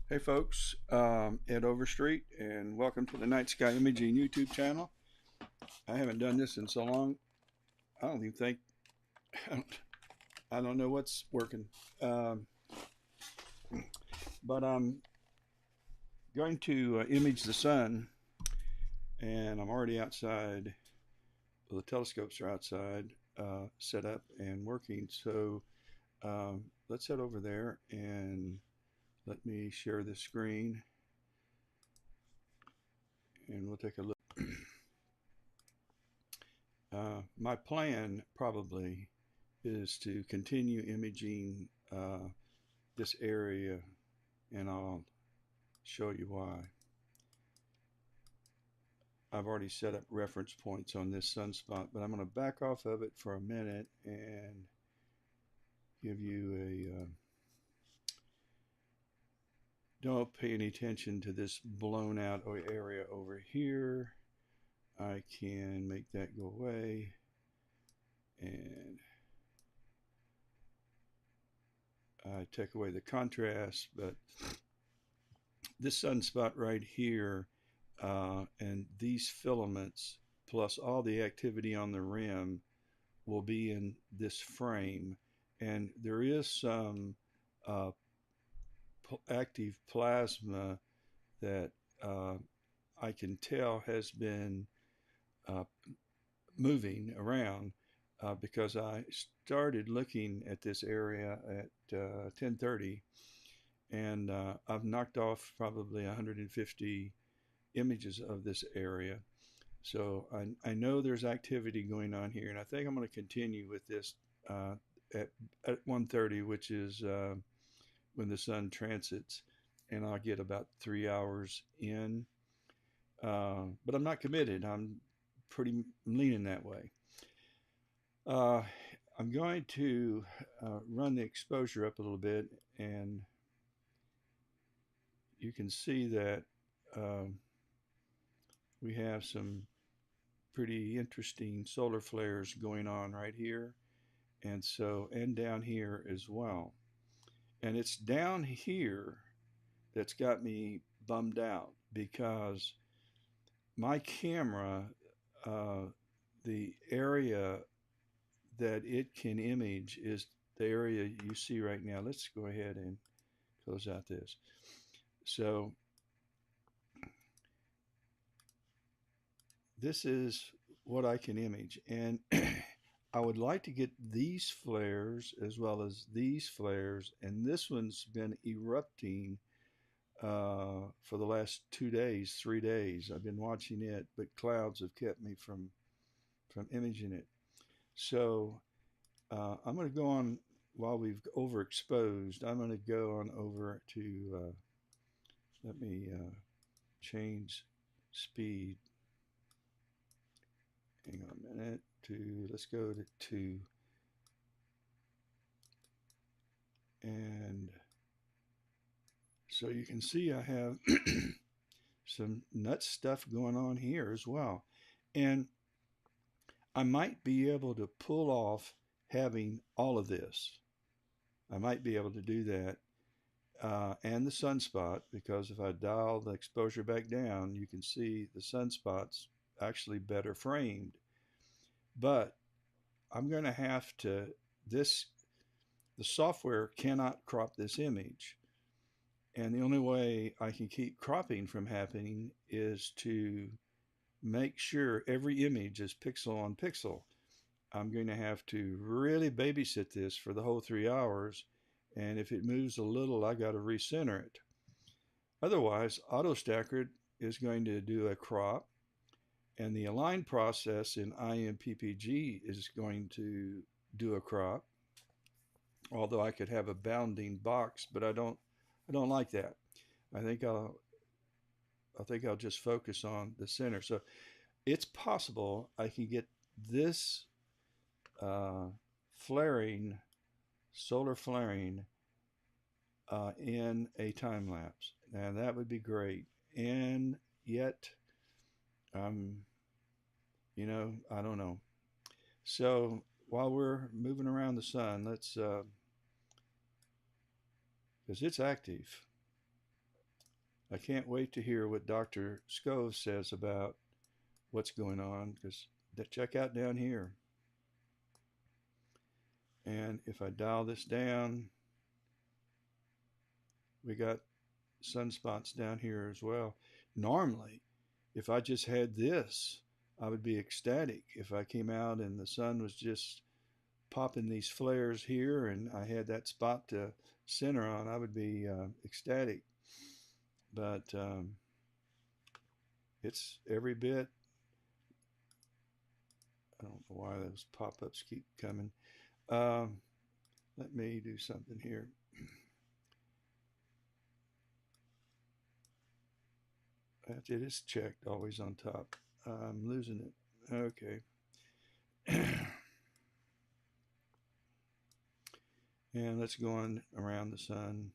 Hey folks, Ed Overstreet, and welcome to the Night Sky Imaging YouTube channel. I haven't done this in so long. I don't even think I don't know what's working, um, but I'm going to image the sun, and I'm already outside. Well, the telescopes are outside, set up and working. So let's head over there and let me share the screen, and we'll take a look. My plan probably is to continue imaging this area, and I'll show you why. I've already set up reference points on this sunspot, but I'm going to back off of it for a minute and give you a don't pay any attention to this blown out area over here. I can make that go away, and I take away the contrast, but this sunspot right here and these filaments plus all the activity on the rim will be in this frame, and there is some uh, active plasma that I can tell has been uh, moving around because I started looking at this area at 10:30, and I've knocked off probably 150 images of this area. So I know there's activity going on here, and I think I'm going to continue with this uh, at, at 1:30, which is when the sun transits, and I'll get about 3 hours in. But I'm not committed. I'm pretty leaning that way. Uh, I'm going to run the exposure up a little bit, and you can see that um, we have some pretty interesting solar flares going on right here, and down here as well. And it's down here that's got me bummed out because my camera, uh, the area that it can image is the area you see right now. Let's go ahead and close out this. So this is what I can image, and I would like to get these flares as well as these flares, and this one's been erupting for the last 2 days, 3 days. I've been watching it, but clouds have kept me from imaging it. So I'm going to go on while we've overexposed. I'm going to go on over to let me change speed. Hang on a minute. Let's go to 2, and so you can see I have some nuts stuff going on here as well. And I might be able to pull off having all of this. I might be able to do that. And the sunspot, because if I dial the exposure back down, you can see the sunspot's actually better framed. But I'm going to have to, the software cannot crop this image. And the only way I can keep cropping from happening is to make sure every image is pixel on pixel. I'm going to have to really babysit this for the whole 3 hours. And if it moves a little, I got to recenter it. Otherwise, AutoStacker is going to do a crop, and the align process in IMPPG is going to do a crop. Although I could have a bounding box, but I don't like that. I think I'll just focus on the center. So it's possible I can get this flaring, solar flaring, in a time lapse, and that would be great. And yet, um, I don't know. So while we're moving around the sun, let's, because it's active. I can't wait to hear what Dr. Scove says about what's going on, because check out down here. And if I dial this down, we got sunspots down here as well. Normally, if I just had this, I would be ecstatic. If I came out and the sun was just popping these flares here and I had that spot to center on, I would be ecstatic. But it's every bit. I don't know why those pop-ups keep coming. Let me do something here. It is checked, always on top. I'm losing it. Okay. And let's go on around the sun.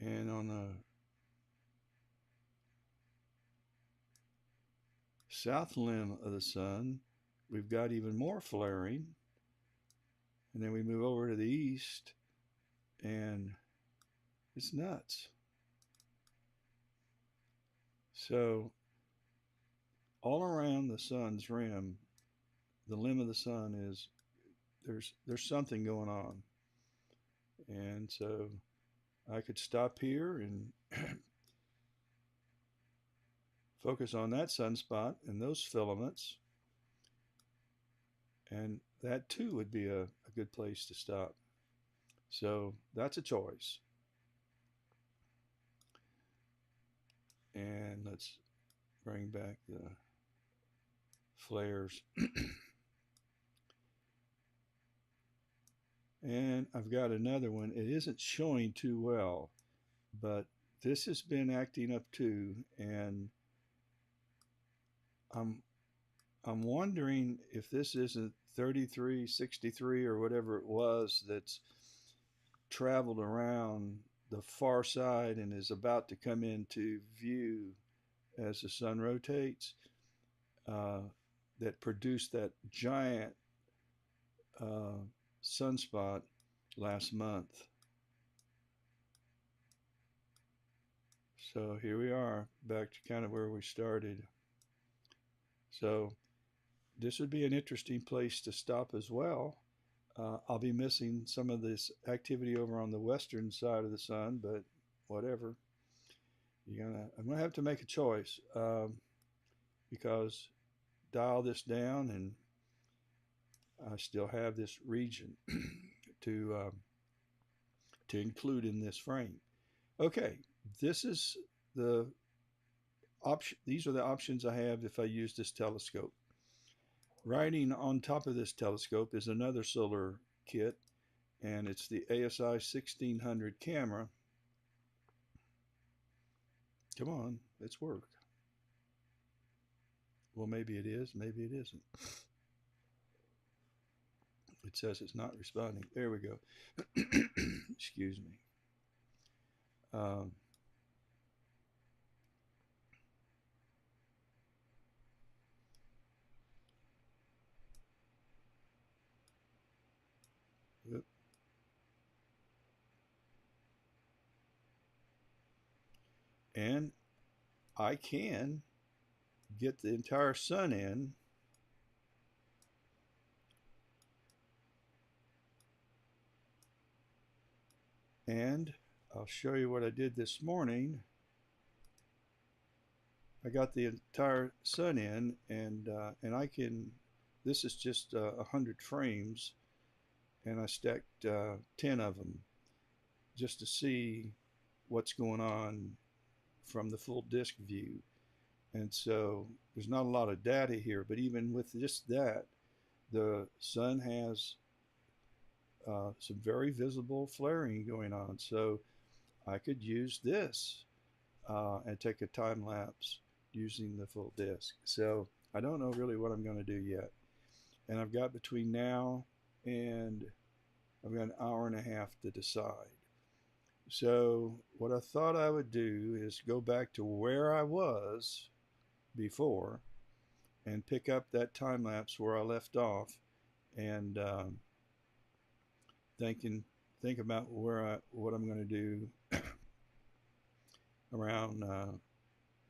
And on the south limb of the sun, we've got even more flaring. And then we move over to the east, and it's nuts. So all around the sun's rim, the limb of the sun is there's something going on. And so I could stop here and focus on that sunspot and those filaments, and that too would be a good place to stop. So that's a choice. And let's bring back the flares. And I've got another one. It isn't showing too well, but this has been acting up too, and I'm wondering if this isn't 3363 or whatever it was that's traveled around the far side and is about to come into view as the sun rotates, uh, that produced that giant uh, sunspot last month. So here we are, back to kind of where we started. So this would be an interesting place to stop as well. I'll be missing some of this activity over on the western side of the sun, but whatever. I'm gonna have to make a choice, because dial this down, and I still have this region to include in this frame. Okay, this is the option. These are the options I have if I use this telescope. Riding on top of this telescope is another solar kit, and it's the ASI 1600 camera. Come on, let's work. Well, maybe it is, maybe it isn't. It says it's not responding. There we go. Excuse me. Um, and I can get the entire sun in. And I'll show you what I did this morning. I got the entire sun in, and I can. This is just 100 frames, and I stacked 10 of them just to see what's going on from the full disk view. And so there's not a lot of data here, but even with just that, the sun has some very visible flaring going on. So I could use this and take a time lapse using the full disk. So I don't know really what I'm going to do yet. And I've got between now and I've got an hour and a half to decide. So what I thought I would do is go back to where I was before and pick up that time lapse where I left off, and thinking think about what I'm going to do around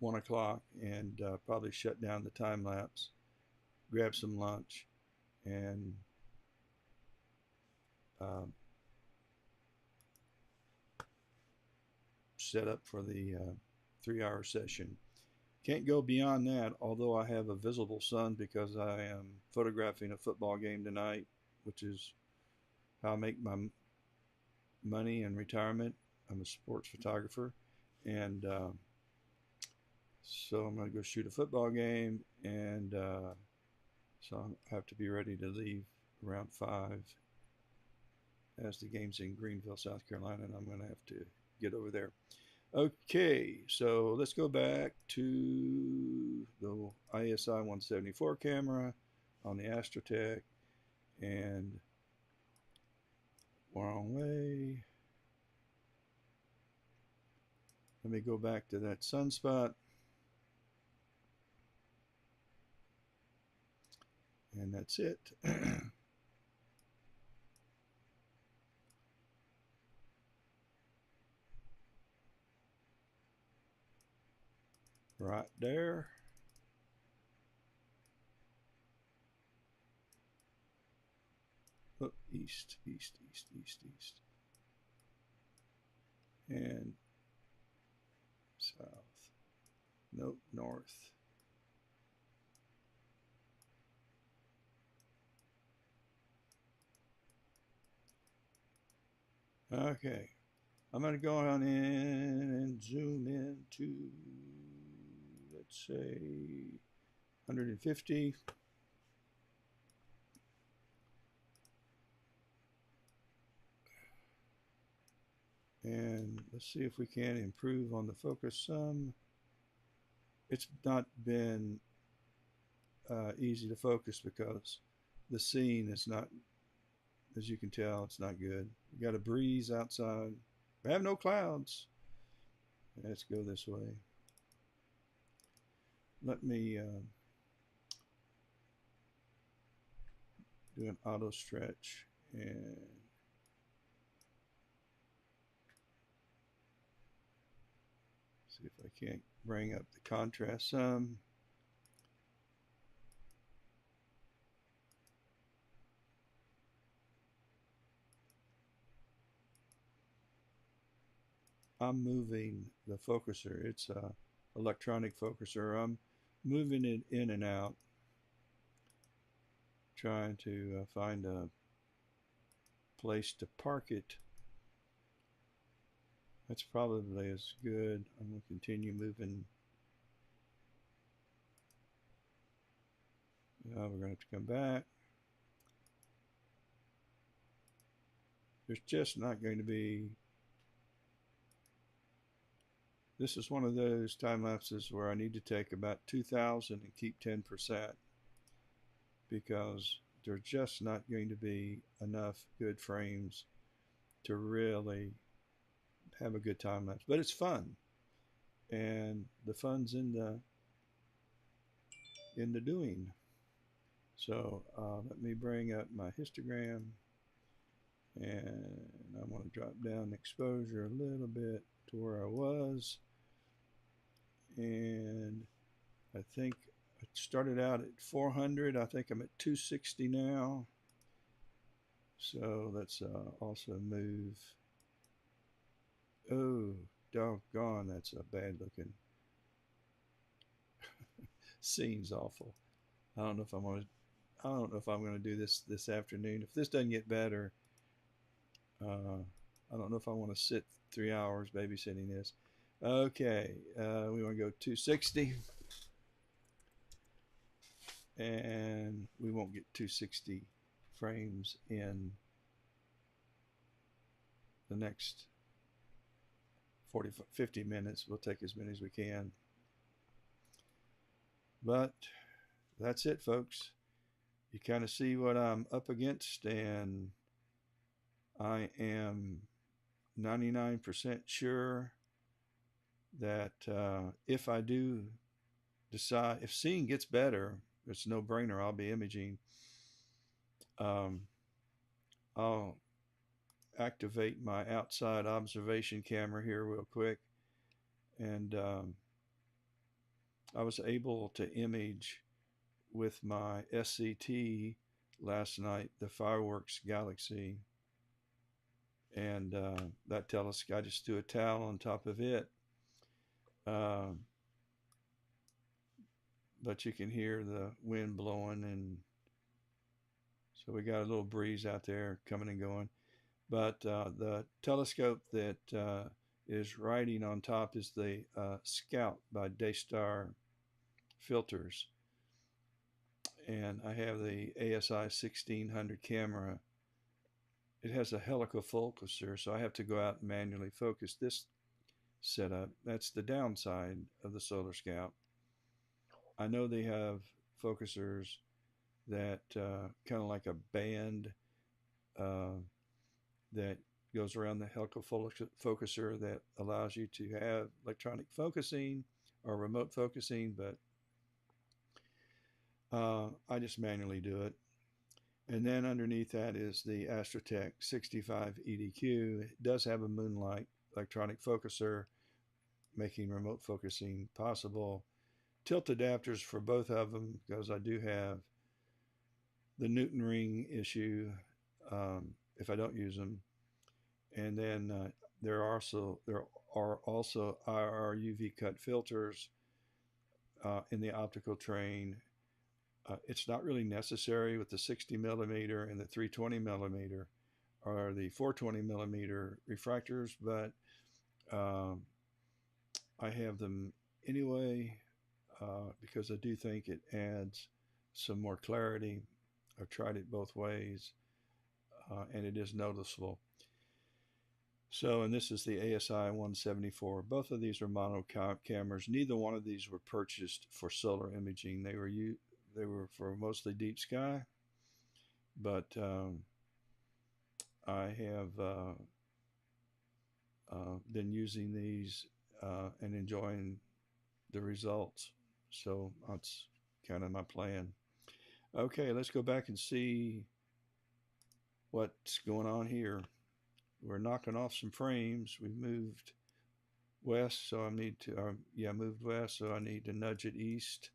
1 o'clock, and probably shut down the time lapse, grab some lunch, and um, set up for the 3 hour session. Can't go beyond that, although I have a visible sun because I am photographing a football game tonight, which is how I make my money in retirement. I'm a sports photographer, and so I'm going to go shoot a football game, and so I have to be ready to leave around 5 as the game's in Greenville, South Carolina, and I'm going to have to get over there. Okay, so let's go back to the ISI 174 camera on the Astrotech, and wrong way. Let me go back to that sunspot, and that's it. Right there. Oh, east, east, east, east, east. And south. Nope, north. Okay. I'm going to go on in and zoom into, let's say, 150. And let's see if we can improve on the focus some. It's not been easy to focus because the scene is not, as you can tell, it's not good. We got a breeze outside. We have no clouds. Let's go this way. Let me do an auto stretch and see if I can't bring up the contrast some. I'm moving the focuser. It's a electronic focuser. I'm moving it in and out, trying to find a place to park it. That's probably as good. I'm going to continue moving. Now we're going to have to come back. There's just not going to be. This is one of those time lapses where I need to take about 2,000 and keep 10% because there's just not going to be enough good frames to really have a good time lapse. But it's fun, and the fun's in the doing. So let me bring up my histogram, and I want to drop down exposure a little bit to where I was. And I think I started out at 400. I think I'm at 260 now. So let's also move. Oh, doggone, that's a bad looking. Scene's awful. I don't know if I'm going to. I don't know if I'm going to do this afternoon. If this doesn't get better, I don't know if I want to sit 3 hours babysitting this. Okay, we want to go 260, and we won't get 260 frames in the next 50 minutes. We'll take as many as we can. But that's it, folks. You kind of see what I'm up against, and I am 99% sure that if I do decide, if seeing gets better, it's no brainer. I'll be imaging. Um, I'll activate my outside observation camera here real quick, and I was able to image with my SCT last night the fireworks galaxy, and that telescope. I just threw a towel on top of it, um, but you can hear the wind blowing, and so we got a little breeze out there coming and going. But the telescope that is riding on top is the Scout by Daystar Filters, and I have the ASI 1600 camera. It has a helical focuser, so I have to go out and manually focus this setup. That's the downside of the Solar Scout. I know they have focusers that kind of like a band uh, that goes around the helical focuser that allows you to have electronic focusing or remote focusing, but I just manually do it. And then underneath that is the Astrotech 65 EDQ. It does have a Moonlight electronic focuser, making remote focusing possible. Tilt adapters for both of them because I do have the Newton ring issue if I don't use them. And then there are also IR UV cut filters in the optical train. It's not really necessary with the 60 millimeter and the 320 millimeter or the 420 millimeter refractors, but um, I have them anyway because I do think it adds some more clarity. I've tried it both ways, and it is noticeable. So, and this is the ASI 174. Both of these are mono cameras. Neither one of these were purchased for solar imaging. They were for mostly deep sky, but I have been using these and enjoying the results. So that's kind of my plan. Okay, let's go back and see what's going on here. We're knocking off some frames. We've moved west, so I need to, moved west, so I need to nudge it east.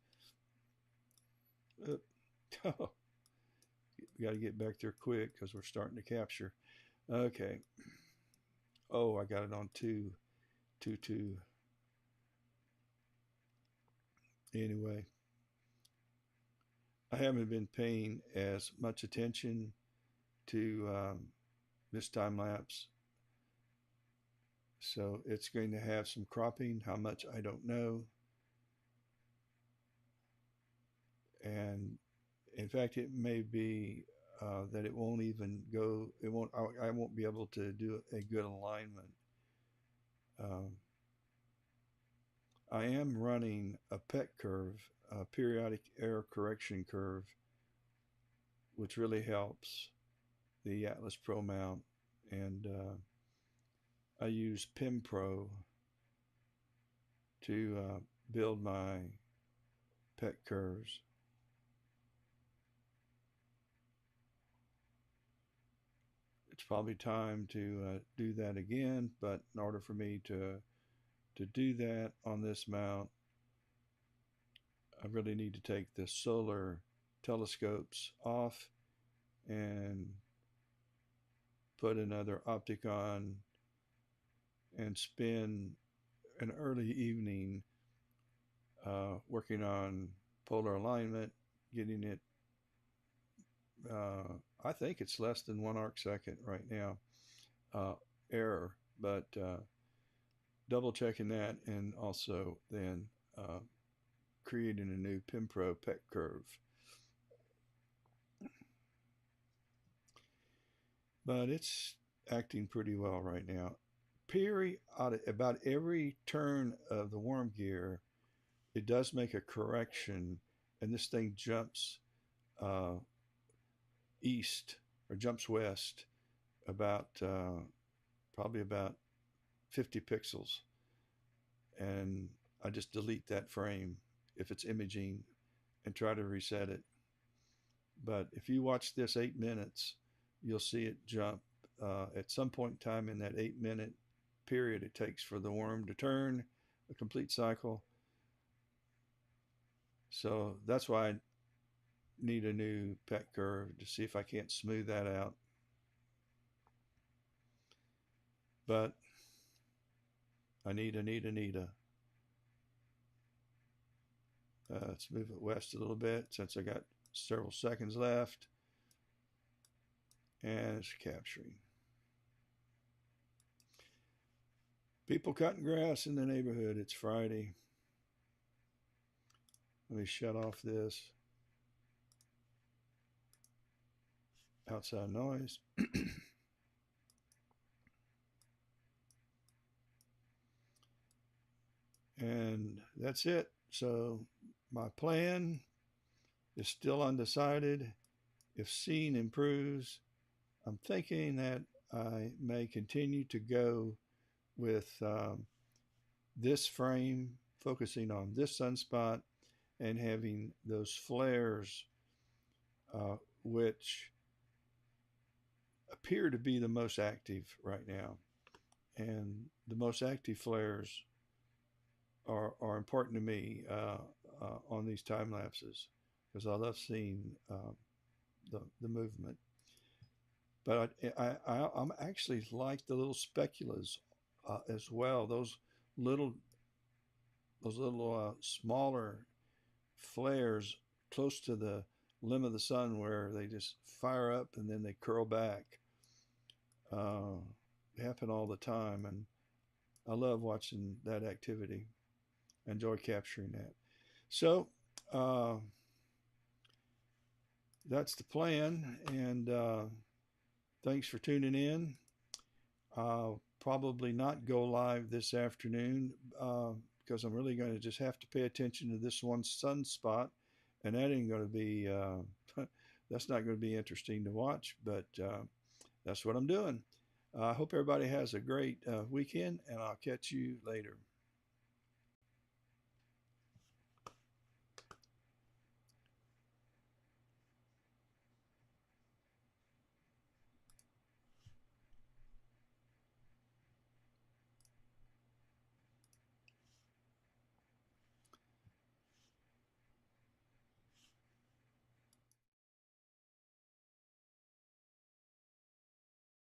Oh, we got to get back there quick because we're starting to capture. Okay. Oh, I got it on 2. Anyway, I haven't been paying as much attention to this time lapse. So it's going to have some cropping. How much, I don't know. And in fact, it may be that it won't even go, I won't be able to do a good alignment. Um, I am running a PEC curve, a periodic error correction curve, which really helps the Atlas Pro mount. And I use PimPro to build my PEC curves. It's probably time to do that again, but in order for me to do that on this mount, I really need to take the solar telescopes off and put another optic on and spend an early evening working on polar alignment, getting it. I think it's less than 1 arc second right now uh, error, but double checking that and also then creating a new PimPro PEC curve. But it's acting pretty well right now. About every turn of the worm gear, it does make a correction, and this thing jumps uh, east or jumps west about probably about 50 pixels, and I just delete that frame if it's imaging and try to reset it. But if you watch this 8 minutes, you'll see it jump at some point in time in that 8 minute period it takes for the worm to turn a complete cycle. So that's why I need a new pet curve to see if I can't smooth that out. But I need a. Let's move it west a little bit since I got several seconds left. And it's capturing. People cutting grass in the neighborhood. It's Friday. Let me shut off this outside noise. And that's it. So my plan is still undecided. If scene improves, I'm thinking that I may continue to go with this frame, focusing on this sunspot and having those flares, which appear to be the most active right now. And the most active flares are important to me on these time lapses because I love seeing the movement. But I'm actually like the little speculas as well. Little those little smaller flares close to the limb of the sun where they just fire up and then they curl back. Uh, they happen all the time, and I love watching that activity. I enjoy capturing that. So that's the plan, and thanks for tuning in. I'll probably not go live this afternoon because I'm really going to just have to pay attention to this one sunspot, and that ain't going to be that's not going to be interesting to watch, but that's what I'm doing. I hope everybody has a great weekend, and I'll catch you later.